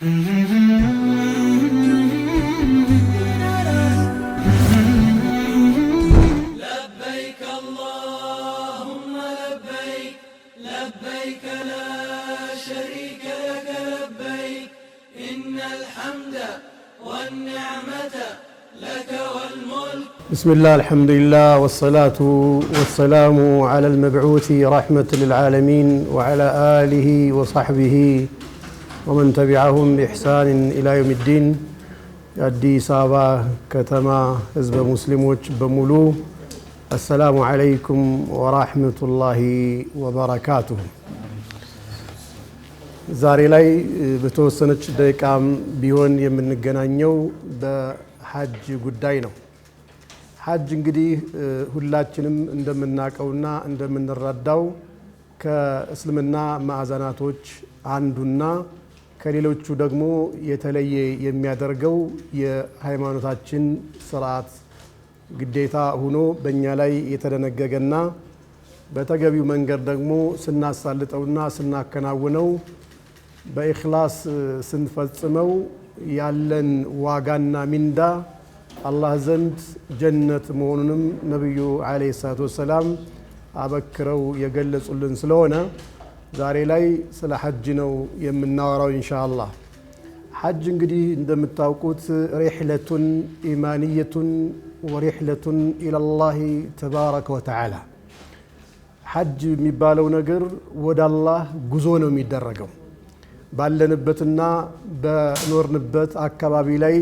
لبيك اللهم لبيك لبيك لا شريك لك لبيك إن الحمد والنعمة لك والملك. بسم الله الحمد لله والصلاة والسلام على المبعوث رحمة للعالمين وعلى آله وصحبه ومن تبعهم بإحسان إلى يوم الدين. አዲስ አበባ ከተማ ህዝበ ሙስሊሞች በሙሉ السلام عليكم ورحمة الله وبركاته። ዛሬ ላይ በተወሰነች ደቂቃም ቢሆን የምንገናኘው በሐጅ ጉዳይ ነው። ሐጅ እንግዲህ ሁላችንም እንደምናቀውና እንደምንረዳው ከእስልምና ማዕዘናቶች አንዱና ከሌሎቹ ደግሞ የተለየ የሚያደርገው የሃይማኖታችን ስርዓት ግዴታ ሆኖ በእኛ ላይ የተደነገገና በተገቢው መንገድ ደግሞ ስናሳልጠውና ስናከናውነው በኢኽላስ ስንፈጽመው ያለን ዋጋና ሚንዳ አላህ ዘንድ ጀነት መሆኑንም ነብዩ አለይሂ ሰላቱ ወሰላም አበክረው የገለጹልን ስለሆነ ዛሬ ላይ ስለ ሐጅ ነው የምናወራው ኢንሻአላህ። ሐጅ እንግዲህ እንደምታውቁት ሪህለቱን ኢማንየቱን ወሪህለቱን ኢለላህ ተባረከ ወተዓላ። ሐጅ የሚባለው ነገር ወደ አላህ ጉዞ ነው የሚደረገው። ባለንበትና በኖርንበት አካባቢ ላይ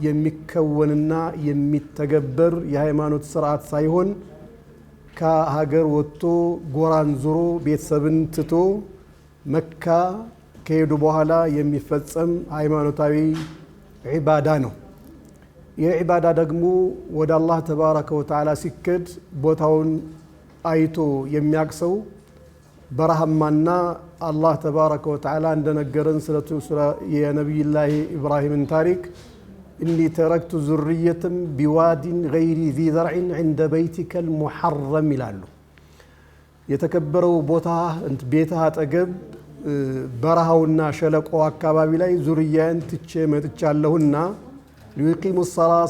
የሚከወንና የሚተገበር የሃይማኖት ስርዓት ሳይሆን ከሀገር ወጥቶ ጎራን ዙሮ ቤተሰብን ትቶ መካ ከሄዱ በኋላ የሚፈጸም ሃይማኖታዊ ዒባዳ ነው። ይህ ዒባዳ ደግሞ ወደ አላህ ተባረከ ወተዓላ ሲከድ ቦታውን አይቶ የሚያቅሰው በረሃማና አላህ ተባረከ ወተዓላ እንደነገረን ስለ የነቢይላህ ኢብራሂምን ታሪክ إني تركت ذرية بواد غير ذي زرع عند بيتك المحرم ይላሉ። የተከበረው ቦታ ቤትህ አጠገብ በረሃውና ሸለቆ አካባቢ ላይ ዙርያን ትቼ መጥቻለሁና ሊቂሙ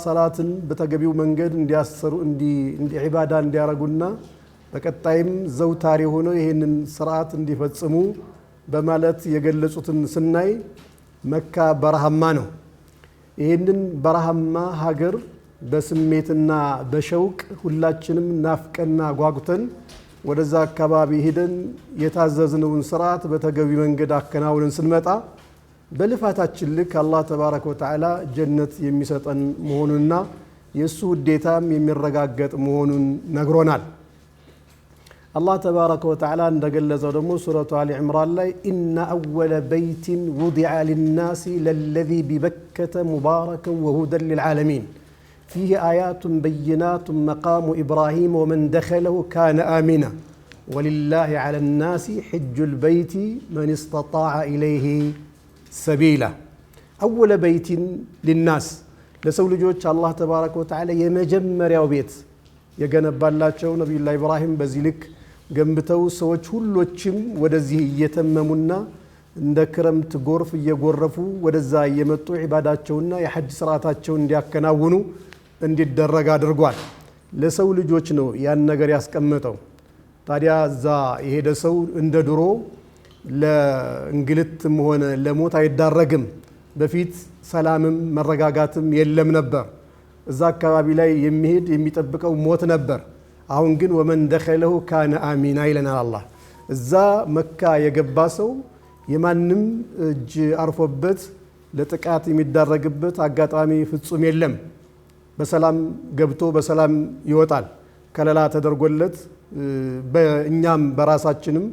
ሰላትን በተገቢው መንገድ እንዲያሰሩ እንዲ ዒባዳ እንዲያረጉና በቀጣይም ዘውታሪ ሆኖ ይሄንን ስርዓት እንዲፈጽሙ በማለት የገለጹትን ስናይ መካ በረሃማ ነው። ይህንን በረሃማ ሀገር በስሜትና በሸውቅ ሁላችንም ናፍቀና ጓጉተን ወደዛ አካባቢ ሄደን የታዘዝነውን ስርዓት በተገቢ መንገድ አከናውነን ስንመጣ በልፋታችን ልክ አላህ ተባረከ ወተዓላ ጀነት የሚሰጠን መሆኑንና የእሱ ውዴታም የሚረጋገጥ መሆኑን ነግሮናል። አላህ ተባረከ ወተዓላ እንደገለጸው ደግሞ ሱረቱ አሊ ዕምራን ላይ ኢነ አወለ በይትን ውዲዐ ሊናሲ ለለዚ ቢበከተ ሙባረከን ወሁደን ሊልዓለሚን ፊህ አያቱን በይናቱን መቃሙ ኢብራሂም ወመን ደኸለሁ ካነ አሚና ወሊላሂ ዐለ ናሲ ሕጁል በይቲ መን እስተጣዐ ኢለይሂ ሰቢላ። አወለ በይትን ሊናስ ለሰው ልጆች አላህ ተባረከ ወተዓላ የመጀመሪያው ቤት የገነባላቸው ነቢዩላህ ኢብራሂም በዚህ ልክ ገንብተው ሰዎች ሁሎችም ወደዚህ እየተመሙና እንደ ክረምት ጎርፍ እየጎረፉ ወደዛ እየመጡ ዒባዳቸውና የሐጅ ስርዓታቸውን እንዲያከናውኑ እንዲደረግ አድርጓል። ለሰው ልጆች ነው ያን ነገር ያስቀመጠው። ታዲያ እዛ የሄደ ሰው እንደ ድሮ ለእንግልትም ሆነ ለሞት አይዳረግም። በፊት ሰላምም መረጋጋትም የለም ነበር። እዛ አካባቢ ላይ የሚሄድ የሚጠብቀው ሞት ነበር። አሁን ግን ወመን ደኸለሁ ካነ አሚና ይለናል አላህ። እዛ መካ የገባ ሰው የማንም እጅ አርፎበት ለጥቃት የሚዳረግበት አጋጣሚ ፍጹም የለም። በሰላም ገብቶ በሰላም ይወጣል። ከለላ ተደርጎለት በእኛም በራሳችንም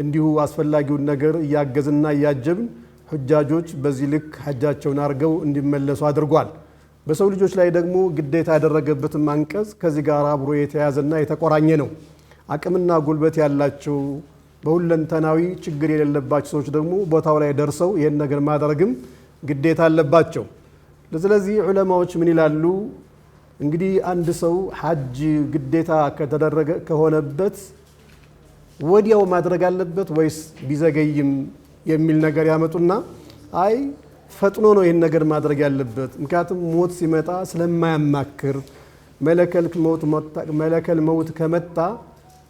እንዲሁ አስፈላጊውን ነገር እያገዝና እያጀብን ሁጃጆች በዚህ ልክ ሐጃቸውን አድርገው እንዲመለሱ አድርጓል። በሰው ልጆች ላይ ደግሞ ግዴታ ያደረገበትን አንቀጽ ከዚህ ጋር አብሮ የተያዘና የተቆራኘ ነው። አቅምና ጉልበት ያላቸው በሁለንተናዊ ችግር የሌለባቸው ሰዎች ደግሞ ቦታው ላይ ደርሰው ይህን ነገር ማድረግም ግዴታ አለባቸው። ስለዚህ ዑለማዎች ምን ይላሉ? እንግዲህ አንድ ሰው ሐጅ ግዴታ ከተደረገ ከሆነበት ወዲያው ማድረግ አለበት ወይስ ቢዘገይም የሚል ነገር ያመጡና አይ ፈጥኖ ነው ይህን ነገር ማድረግ ያለበት። ምክንያቱም ሞት ሲመጣ ስለማያማክር መለከል መውት ከመጣ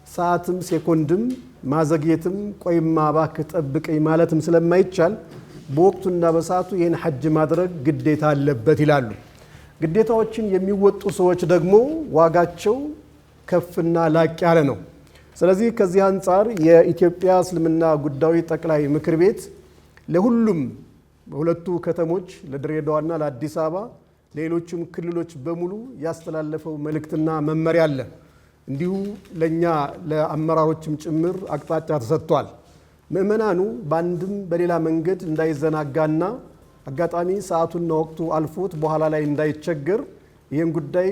ሰዓትም ሴኮንድም ማዘግየትም ቆይማ እባክህ ጠብቀኝ ማለትም ስለማይቻል በወቅቱና በሰዓቱ ይህን ሐጅ ማድረግ ግዴታ አለበት ይላሉ። ግዴታዎችን የሚወጡ ሰዎች ደግሞ ዋጋቸው ከፍና ላቅ ያለ ነው። ስለዚህ ከዚህ አንጻር የኢትዮጵያ እስልምና ጉዳዮች ጠቅላይ ምክር ቤት ለሁሉም በሁለቱ ከተሞች ለድሬዳዋና ለአዲስ አበባ ሌሎችም ክልሎች በሙሉ ያስተላለፈው መልእክትና መመሪያ አለ። እንዲሁ ለኛ ለአመራሮችም ጭምር አቅጣጫ ተሰጥቷል። ምእመናኑ በአንድም በሌላ መንገድ እንዳይዘናጋና አጋጣሚ ሰዓቱና ወቅቱ አልፎት በኋላ ላይ እንዳይቸገር ይህን ጉዳይ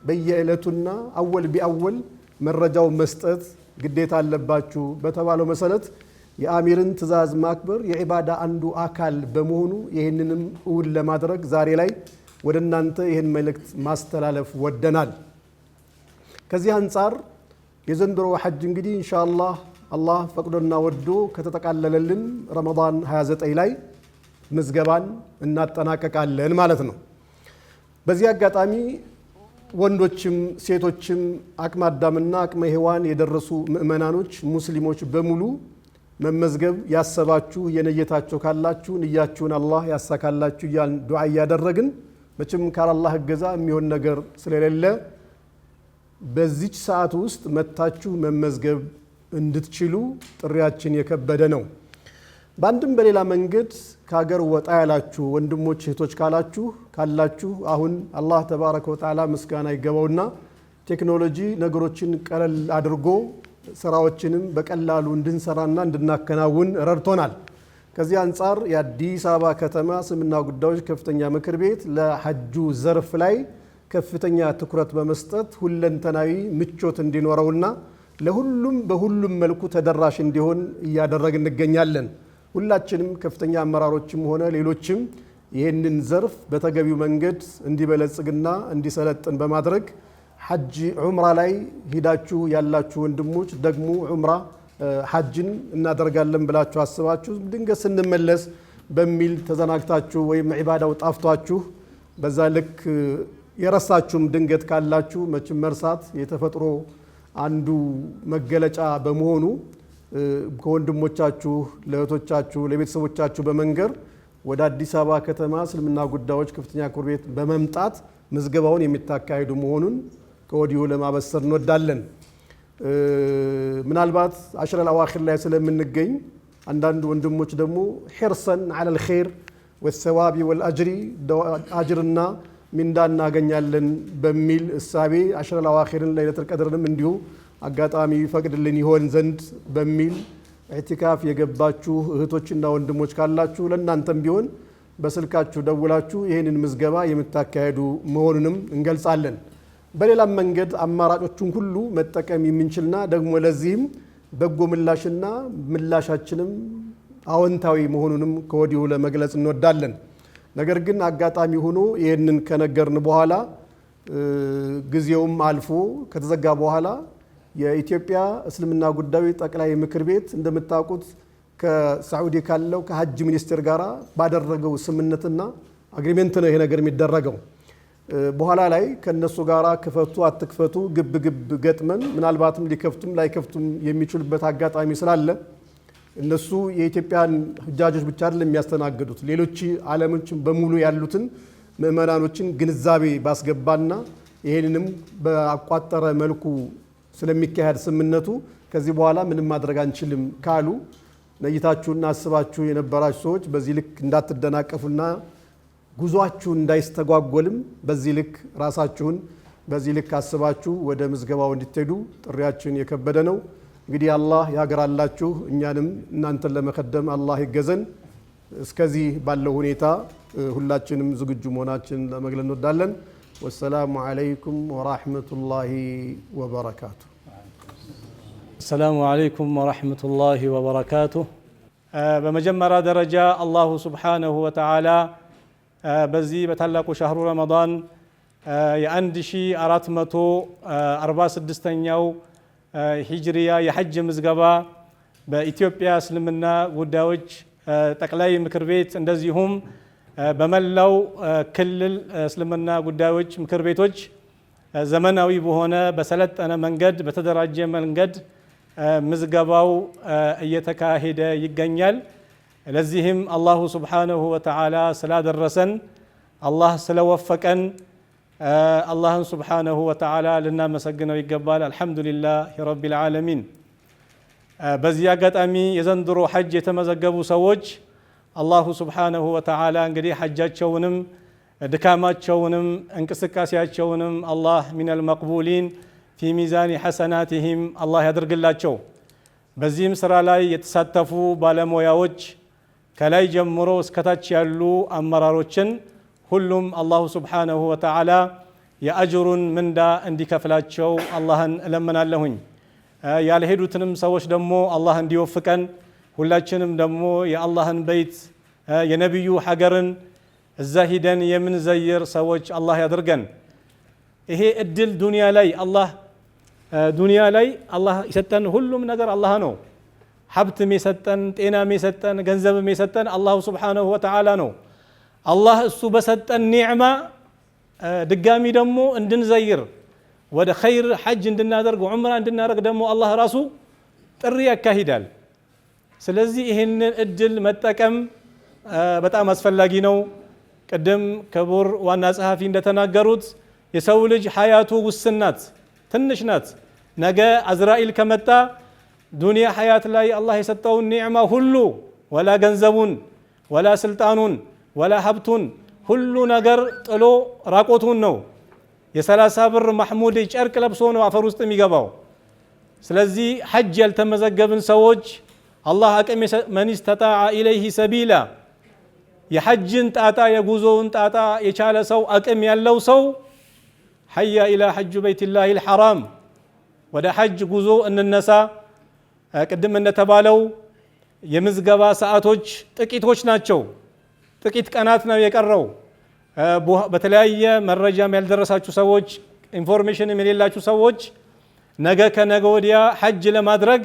በየዕለቱና አወል ቢአወል መረጃው መስጠት ግዴታ አለባችሁ በተባለው መሰረት የአሚርን ትእዛዝ ማክበር የዒባዳ አንዱ አካል በመሆኑ ይህንንም እውን ለማድረግ ዛሬ ላይ ወደ እናንተ ይህን መልእክት ማስተላለፍ ወደናል። ከዚህ አንጻር የዘንድሮ ሐጅ እንግዲህ ኢንሻአላህ አላህ ፈቅዶና ወዶ ከተጠቃለለልን ረመዳን 29 ላይ ምዝገባን እናጠናቀቃለን ማለት ነው። በዚህ አጋጣሚ ወንዶችም ሴቶችም አቅመ አዳምና አቅመ ሔዋን የደረሱ ምእመናኖች ሙስሊሞች በሙሉ መመዝገብ ያሰባችሁ የነየታችሁ ካላችሁ ንያችሁን አላህ ያሳካላችሁ እያልን ዱዓ እያደረግን መቼም ካላህ እገዛ የሚሆን ነገር ስለሌለ በዚች ሰዓት ውስጥ መታችሁ መመዝገብ እንድትችሉ ጥሪያችን የከበደ ነው። በአንድም በሌላ መንገድ ከሀገር ወጣ ያላችሁ ወንድሞች እህቶች ካላችሁ አሁን አላህ ተባረከ ወተዓላ ምስጋና ይገባውና ቴክኖሎጂ ነገሮችን ቀለል አድርጎ ስራዎችንም በቀላሉ እንድንሰራና እንድናከናውን ረድቶናል። ከዚህ አንጻር የአዲስ አበባ ከተማ እስልምና ጉዳዮች ከፍተኛ ምክር ቤት ለሐጁ ዘርፍ ላይ ከፍተኛ ትኩረት በመስጠት ሁለንተናዊ ምቾት እንዲኖረውና ለሁሉም በሁሉም መልኩ ተደራሽ እንዲሆን እያደረግን እንገኛለን። ሁላችንም ከፍተኛ አመራሮችም ሆነ ሌሎችም ይህንን ዘርፍ በተገቢው መንገድ እንዲበለጽግና እንዲሰለጥን በማድረግ ሐጅ ዑምራ ላይ ሂዳችሁ ያላችሁ ወንድሞች ደግሞ ዑምራ ሐጅን እናደርጋለን ብላችሁ አስባችሁ ድንገት ስንመለስ በሚል ተዘናግታችሁ ወይም ዒባዳው ጣፍቷችሁ በዛ ልክ የረሳችሁም ድንገት ካላችሁ መቼም መርሳት የተፈጥሮ አንዱ መገለጫ በመሆኑ ከወንድሞቻችሁ ለእህቶቻችሁ ለቤተሰቦቻችሁ በመንገር ወደ አዲስ አበባ ከተማ እስልምና ጉዳዮች ከፍተኛ ምክር ቤት በመምጣት ምዝገባውን የሚታካሂዱ መሆኑን ከወዲሁ ለማበሰር እንወዳለን። ምናልባት አሽረል አዋኺር ላይ ስለምንገኝ አንዳንድ ወንድሞች ደግሞ ሒርሰን ዐለል ኸይር ወሰዋቢ ወልአጅሪ አጅርና ሚንዳ እናገኛለን በሚል እሳቤ አሽረል አዋኺርን ለይለቱል ቀድርንም እንዲሁ አጋጣሚ ፈቅድልን ይሆን ዘንድ በሚል ኢዕቲካፍ የገባችሁ እህቶችና ወንድሞች ካላችሁ ለእናንተም ቢሆን በስልካችሁ ደውላችሁ ይህንን ምዝገባ የምታካሄዱ መሆኑንም እንገልጻለን። በሌላም መንገድ አማራጮቹን ሁሉ መጠቀም የምንችልና ደግሞ ለዚህም በጎ ምላሽና ምላሻችንም አዎንታዊ መሆኑንም ከወዲሁ ለመግለጽ እንወዳለን። ነገር ግን አጋጣሚ ሆኖ ይህንን ከነገርን በኋላ ጊዜውም አልፎ ከተዘጋ በኋላ የኢትዮጵያ እስልምና ጉዳዮች ጠቅላይ ምክር ቤት እንደምታውቁት ከሳዑዲ ካለው ከሐጅ ሚኒስቴር ጋር ባደረገው ስምምነትና አግሪሜንት ነው ይሄ ነገር የሚደረገው። በኋላ ላይ ከነሱ ጋራ ክፈቱ አትክፈቱ ግብ ግብ ገጥመን ምናልባትም ሊከፍቱም ላይከፍቱም የሚችሉበት አጋጣሚ ስላለ እነሱ የኢትዮጵያን ሁጃጆች ብቻ አይደለም የሚያስተናግዱት ሌሎች ዓለሞችን በሙሉ ያሉትን ምእመናኖችን ግንዛቤ ባስገባና ይሄንንም በአቋጠረ መልኩ ስለሚካሄድ ስምምነቱ ከዚህ በኋላ ምንም ማድረግ አንችልም ካሉ ነይታችሁና አስባችሁ የነበራችሁ ሰዎች በዚህ ልክ እንዳትደናቀፉና ጉዟችሁ እንዳይስተጓጎልም በዚህ ልክ ራሳችሁን በዚህ ልክ አስባችሁ ወደ ምዝገባው እንድትሄዱ ጥሪያችን የከበደ ነው። እንግዲህ አላህ ያገራላችሁ እኛንም እናንተን ለመከደም አላህ ይገዘን። እስከዚህ ባለው ሁኔታ ሁላችንም ዝግጁ መሆናችን ለመግለጽ እንወዳለን። ወሰላሙ አለይኩም ወራህመቱላሂ ወበረካቱ። السلام عليكم ورحمة الله وبركاته. بمجمرة درجة الله سبحانه وتعالى بزي بتلاقو شهر رمضان يأندشي 446 هجرية يحج مزقبا بإثيوبيا سلمنا وداوج تقلاي مكربيت اندزيهم በመላው ክልል እስልምና ጉዳዮች ምክር ቤቶች ዘመናዊ በሆነ በሰለጠነ መንገድ በተደራጀ መንገድ ምዝገባው እየተካሄደ ይገኛል። ለዚህም አላሁ ሱብሓነሁ ወተዓላ ስላደረሰን አላህ ስለወፈቀን አላህን ሱብሓነሁ ወተዓላ ልናመሰግነው ይገባል። አልሐምዱሊላህ ረቢል ዓለሚን። በዚህ አጋጣሚ የዘንድሮ ሐጅ የተመዘገቡ ሰዎች አላሁ ሱብሓነሁ ወተዓላ እንግዲህ ሐጃቸውንም ድካማቸውንም እንቅስቃሴያቸውንም አላህ ሚነል መቅቡሊን ፊ ሚዛኒ ሐሰናቲሂም አላህ ያደርግላቸው። በዚህም ስራ ላይ የተሳተፉ ባለሙያዎች ከላይ ጀምሮ እስከታች ያሉ አመራሮችን ሁሉም አላሁ ሱብሓነሁ ወተዓላ የአጅሩን ምንዳ እንዲከፍላቸው አላህን እለምናለሁኝ። ያልሄዱትንም ሰዎች ደግሞ አላህ እንዲወፍቀን ሁላችንም ደግሞ የአላህን በይት የነቢዩ ሀገርን እዛ ሂደን የምንዘይር ሰዎች አላህ ያድርገን። ይሄ እድል ዱንያ ላይ አላህ የሰጠን ሁሉም ነገር አላህ ነው። ሀብትም የሰጠን ጤናም የሰጠን ገንዘብም የሰጠን አላሁ ሱብሓነሁ ወተዓላ ነው። አላህ እሱ በሰጠን ኒዕማ ድጋሚ ደግሞ እንድንዘይር ወደ ኸይር ሐጅ እንድናደርግ ዑምራ እንድናደርግ ደግሞ አላህ ራሱ ጥሪ ያካሂዳል። ስለዚህ ይህንን እድል መጠቀም በጣም አስፈላጊ ነው። ቅድም ክቡር ዋና ጸሐፊ እንደተናገሩት የሰው ልጅ ሐያቱ ውስን ናት፣ ትንሽ ናት። ነገ አዝራኢል ከመጣ ዱንያ ሐያት ላይ አላህ የሰጠውን ኒዕማ ሁሉ ወላ ገንዘቡን ወላ ስልጣኑን ወላ ሀብቱን ሁሉ ነገር ጥሎ ራቆቱን ነው። የ30 ብር ማሕሙድ ጨርቅ ለብሶ ነው አፈር ውስጥ የሚገባው። ስለዚህ ሐጅ ያልተመዘገብን ሰዎች አላህ አቅም መን ስተጣዐ ኢለይህ ሰቢላ የሐጅን ጣጣ የጉዞውን ጣጣ የቻለ ሰው አቅም ያለው ሰው ሐያ ኢላ ሐጁ በይቲላሂል ሐራም ወደ ሐጅ ጉዞ እንነሳ። ቅድም እንደተባለው የምዝገባ ሰዓቶች ጥቂቶች ናቸው። ጥቂት ቀናት ነው የቀረው። በተለያየ መረጃም ያልደረሳችሁ ሰዎች ኢንፎርሜሽንም የሌላችሁ ሰዎች ነገ ከነገ ወዲያ ሐጅ ለማድረግ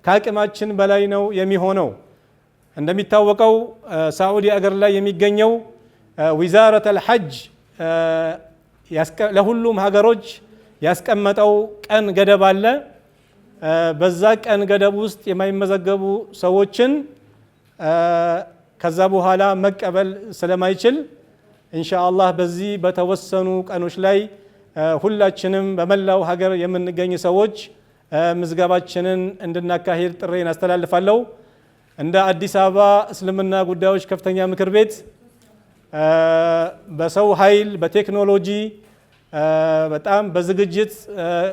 ከአቅማችን በላይ ነው የሚሆነው። እንደሚታወቀው ሳዑዲ አገር ላይ የሚገኘው ዊዛረተል ሐጅ ለሁሉም ሀገሮች ያስቀመጠው ቀን ገደብ አለ። በዛ ቀን ገደብ ውስጥ የማይመዘገቡ ሰዎችን ከዛ በኋላ መቀበል ስለማይችል ኢንሻአላህ በዚህ በተወሰኑ ቀኖች ላይ ሁላችንም በመላው ሀገር የምንገኝ ሰዎች ምዝገባችንን እንድናካሂድ ጥሬን አስተላልፋለሁ። እንደ አዲስ አበባ እስልምና ጉዳዮች ከፍተኛ ምክር ቤት በሰው ኃይል በቴክኖሎጂ በጣም በዝግጅት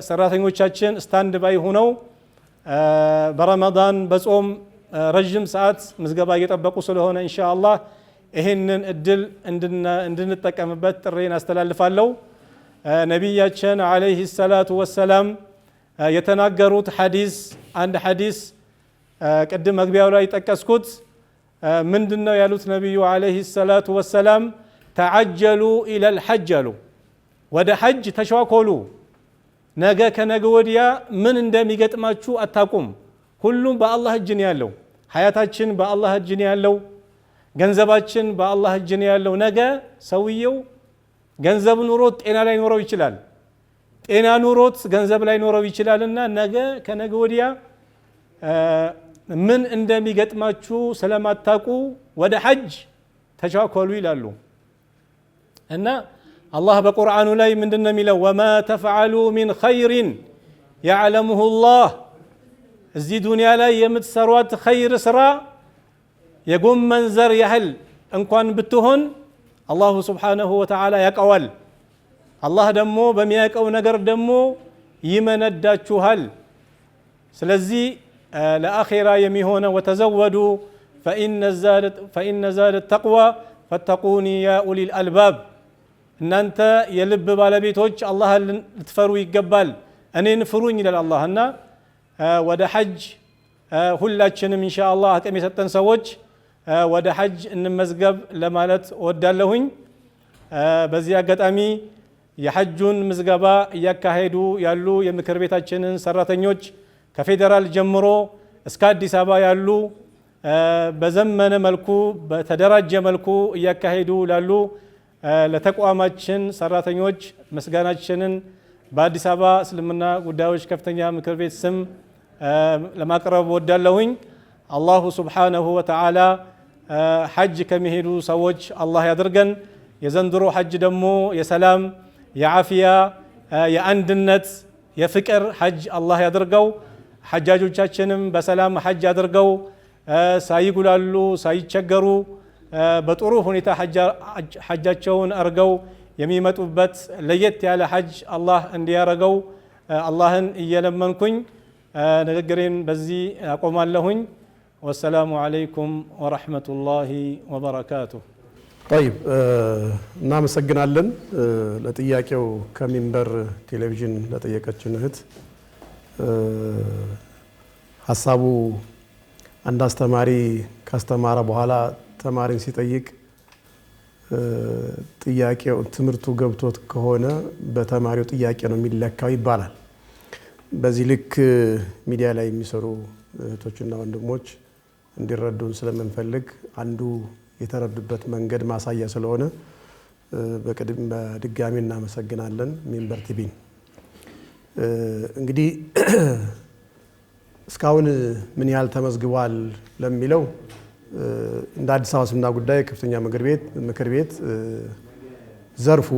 ሰራተኞቻችን ስታንድ ባይ ሆነው በረመዳን በጾም ረጅም ሰዓት ምዝገባ እየጠበቁ ስለሆነ ኢንሻአላህ ይህንን እድል እንድንጠቀምበት ጥሬን አስተላልፋለሁ። ነቢያችን ዓለይሂ ሰላቱ ወሰላም የተናገሩት ሐዲስ አንድ ሐዲስ ቅድም መግቢያው ላይ ጠቀስኩት። ምንድነው ያሉት ነቢዩ ዓለይሂ ሰላቱ ወሰላም? ተዓጀሉ ኢለል ሐጅ አሉ። ወደ ሐጅ ተሸዋኮሉ። ነገ ከነገ ወዲያ ምን እንደሚገጥማችሁ አታቁም። ሁሉም በአላህ እጅ ነው ያለው። ሐያታችን በአላህ እጅ ነው ያለው። ገንዘባችን በአላህ እጅ ነው ያለው። ነገ ሰውየው ገንዘብ ኑሮት ጤና ላይ ኖረው ይችላል። ጤና ኑሮት ገንዘብ ላይ ኖረው ይችላልና ነገ ከነገ ወዲያ ምን እንደሚገጥማችሁ ስለማታቁ ወደ ሐጅ ተቻኮሉ ይላሉ። እና አላህ በቁርአኑ ላይ ምንድነው የሚለው? ወማ ተፍዐሉ ሚን ኸይሪን ያዕለሙሁ ላህ። እዚህ ዱንያ ላይ የምትሰሯት ኸይር ስራ የጎመን ዘር ያህል እንኳን ብትሆን አላሁ ስብሓነሁ ወተዓላ ያቀዋል። አላህ ደግሞ በሚያቀው ነገር ደግሞ ይመነዳችኋል። ስለዚህ ለአኺራ የሚሆነ ወተዘወዱ ፈኢነ ዛደ ተቅዋ ፈተቁኒ ያ ኡሊል አልባብ። እናንተ የልብ ባለቤቶች አላህን ልትፈሩ ይገባል፣ እኔን ፍሩኝ ይላል አላህ። እና ወደ ሐጅ ሁላችንም ኢንሻአላህ አቅም የሰጠን ሰዎች ወደ ሐጅ እንመዝገብ ለማለት እወዳለሁኝ። በዚህ አጋጣሚ የሐጁን ምዝገባ እያካሄዱ ያሉ የምክር ቤታችንን ሰራተኞች ከፌዴራል ጀምሮ እስከ አዲስ አበባ ያሉ በዘመነ መልኩ በተደራጀ መልኩ እያካሄዱ ላሉ ለተቋማችን ሰራተኞች ምስጋናችንን በአዲስ አበባ እስልምና ጉዳዮች ከፍተኛ ምክር ቤት ስም ለማቅረብ ወዳለሁኝ። አላሁ ሱብሓነሁ ወተዓላ ሐጅ ከሚሄዱ ሰዎች አላህ ያድርገን። የዘንድሮ ሐጅ ደግሞ የሰላም፣ የዓፊያ፣ የአንድነት፣ የፍቅር ሐጅ አላህ ያድርገው። ሐጃጆቻችንም በሰላም ሐጅ አድርገው ሳይጉላሉ ሳይቸገሩ በጥሩ ሁኔታ ሐጃቸውን አርገው የሚመጡበት ለየት ያለ ሐጅ አላህ እንዲያረገው አላህን እየለመንኩኝ ንግግሬን በዚህ አቆማለሁኝ። ወሰላሙ አለይኩም ወረሕመቱላሂ ወበረካቱሁ። ጠይብ እናመሰግናለን። ለጥያቄው ከሚንበር ቴሌቪዥን ለጠየቀችን እህት ሀሳቡ አንድ አስተማሪ ካስተማረ በኋላ ተማሪን ሲጠይቅ ጥያቄው ትምህርቱ ገብቶት ከሆነ በተማሪው ጥያቄ ነው የሚለካው ይባላል። በዚህ ልክ ሚዲያ ላይ የሚሰሩ እህቶችና ወንድሞች እንዲረዱን ስለምንፈልግ አንዱ የተረዱበት መንገድ ማሳያ ስለሆነ በድጋሚ እናመሰግናለን ሚንበር ቲቪን። እንግዲህ እስካሁን ምን ያህል ተመዝግቧል ለሚለው እንደ አዲስ አበባ እስልምና ጉዳይ ከፍተኛ ምክር ቤት ዘርፉ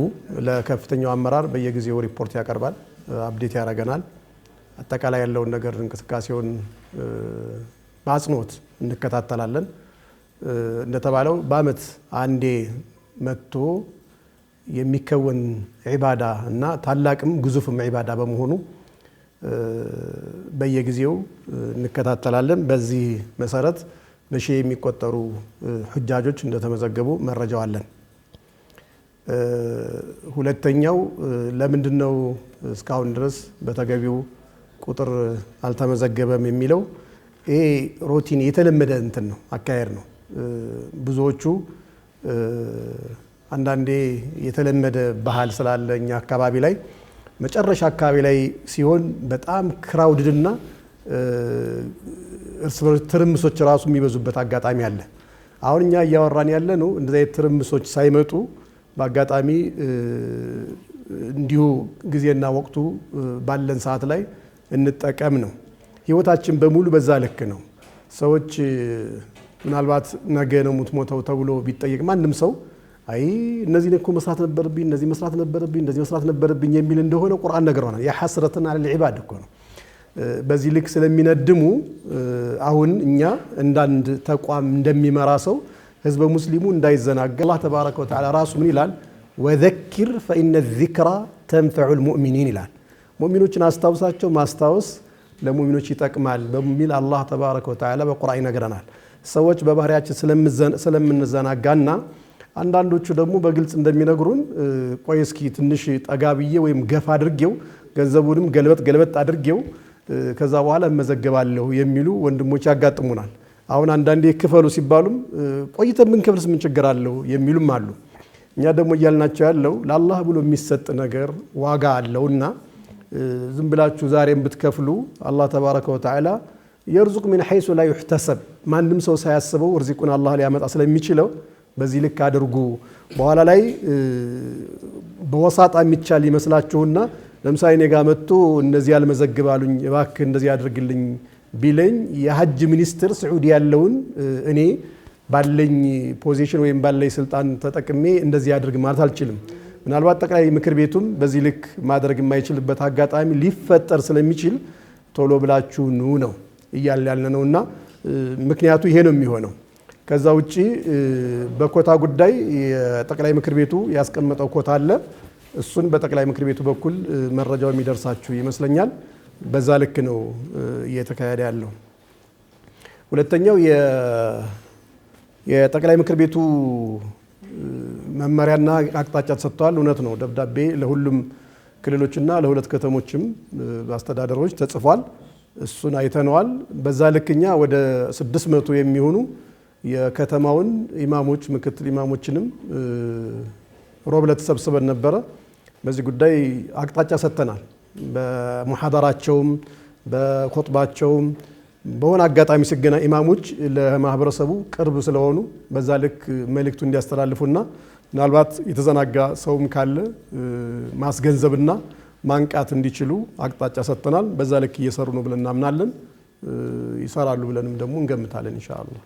ለከፍተኛው አመራር በየጊዜው ሪፖርት ያቀርባል፣ አፕዴት ያደርገናል። አጠቃላይ ያለውን ነገር እንቅስቃሴውን በአጽንኦት እንከታተላለን። እንደተባለው በአመት አንዴ መጥቶ የሚከወን ዒባዳ እና ታላቅም ግዙፍም ዒባዳ በመሆኑ በየጊዜው እንከታተላለን። በዚህ መሰረት በሺህ የሚቆጠሩ ሁጃጆች እንደተመዘገቡ መረጃው አለን። ሁለተኛው ለምንድነው እስካሁን ድረስ በተገቢው ቁጥር አልተመዘገበም የሚለው ይሄ ሮቲን የተለመደ እንትን ነው፣ አካሄድ ነው። ብዙዎቹ አንዳንዴ የተለመደ ባህል ስላለ እኛ አካባቢ ላይ መጨረሻ አካባቢ ላይ ሲሆን በጣም ክራውድድና እርስ በርስ ትርምሶች ራሱ የሚበዙበት አጋጣሚ አለ። አሁን እኛ እያወራን ያለ ነው እንደዚህ አይነት ትርምሶች ሳይመጡ በአጋጣሚ እንዲሁ ጊዜና ወቅቱ ባለን ሰዓት ላይ እንጠቀም ነው። ህይወታችን በሙሉ በዛ ልክ ነው። ሰዎች ምናልባት ነገ ነው የምትሞተው ተብሎ ቢጠየቅ ማንም ሰው አይ እነዚህ እኮ መስራት ነበረብኝ፣ እነዚህ መስራት ነበረብኝ፣ እንደዚህ መስራት ነበረብኝ የሚል እንደሆነ ቁርአን ነግሮናል። ያ ሐስረተን አለ العباد እኮ ነው። በዚህ ልክ ስለሚነድሙ አሁን እኛ እንዳንድ ተቋም እንደሚመራ ሰው ህዝበ ሙስሊሙ እንዳይዘናጋ አላህ ተባረከ ወተዓላ ራሱ ምን ይላል? ወዘክር فإن الذكرى تنفع المؤمنين ይላል። ሙእሚኖችን አስታውሳቸው፣ ማስታወስ ለሙእሚኖች ይጠቅማል በሚል አላህ ተባረከ ወተዓላ በቁርአን ይነግረናል። ሰዎች በባህሪያችን ስለምንዘናጋና አንዳንዶቹ ደግሞ በግልጽ እንደሚነግሩን ቆይ እስኪ ትንሽ ጠጋብዬ ወይም ገፋ አድርጌው ገንዘቡንም ገልበጥ አድርጌው ከዛ በኋላ እመዘገባለሁ የሚሉ ወንድሞች ያጋጥሙናል። አሁን አንዳንዴ ክፈሉ ሲባሉም ቆይተን ብንከፍልስ ምን ችግር አለው የሚሉም አሉ። እኛ ደግሞ እያልናቸው ያለው ለአላህ ብሎ የሚሰጥ ነገር ዋጋ አለውና ዝም ብላችሁ ዛሬም ብትከፍሉ አላህ ተባረከ ወተዓላ የርዙቅ ሚን ሐይሱ ላ ይሕተሰብ፣ ማንም ሰው ሳያስበው ርዚቁን አላህ ሊያመጣ ስለሚችለው በዚህ ልክ አድርጉ። በኋላ ላይ በወሳጣ የሚቻል ይመስላችሁና ለምሳሌ እኔ ጋር መጥቶ እነዚህ ያልመዘግባሉኝ እባክህ እንደዚህ አድርግልኝ ቢለኝ የሐጅ ሚኒስትር ስዑዲ ያለውን እኔ ባለኝ ፖዚሽን ወይም ባለኝ ስልጣን ተጠቅሜ እንደዚህ አድርግ ማለት አልችልም። ምናልባት ጠቅላይ ምክር ቤቱም በዚህ ልክ ማድረግ የማይችልበት አጋጣሚ ሊፈጠር ስለሚችል ቶሎ ብላችሁ ኑ ነው እያልን ነውና ምክንያቱ ይሄ ነው የሚሆነው። ከዛ ውጪ በኮታ ጉዳይ የጠቅላይ ምክር ቤቱ ያስቀመጠው ኮታ አለ። እሱን በጠቅላይ ምክር ቤቱ በኩል መረጃው የሚደርሳችሁ ይመስለኛል። በዛ ልክ ነው እየተካሄደ ያለው። ሁለተኛው የጠቅላይ ምክር ቤቱ መመሪያና አቅጣጫ ተሰጥቷል። እውነት ነው። ደብዳቤ ለሁሉም ክልሎችና ለሁለት ከተሞችም አስተዳደሮች ተጽፏል። እሱን አይተነዋል። በዛ ልክኛ ወደ 600 የሚሆኑ የከተማውን ኢማሞች ምክትል ኢማሞችንም ሮብለት ሰብስበን ነበረ። በዚህ ጉዳይ አቅጣጫ ሰጥተናል። በሙሐደራቸውም በኹጥባቸውም በሆነ አጋጣሚ ሲገና ኢማሞች ለማህበረሰቡ ቅርብ ስለሆኑ በዛ ልክ መልእክቱ እንዲያስተላልፉና ምናልባት የተዘናጋ ሰውም ካለ ማስገንዘብና ማንቃት እንዲችሉ አቅጣጫ ሰጥተናል። በዛ ልክ እየሰሩ ነው ብለን እናምናለን። ይሰራሉ ብለንም ደግሞ እንገምታለን ኢንሻአላህ።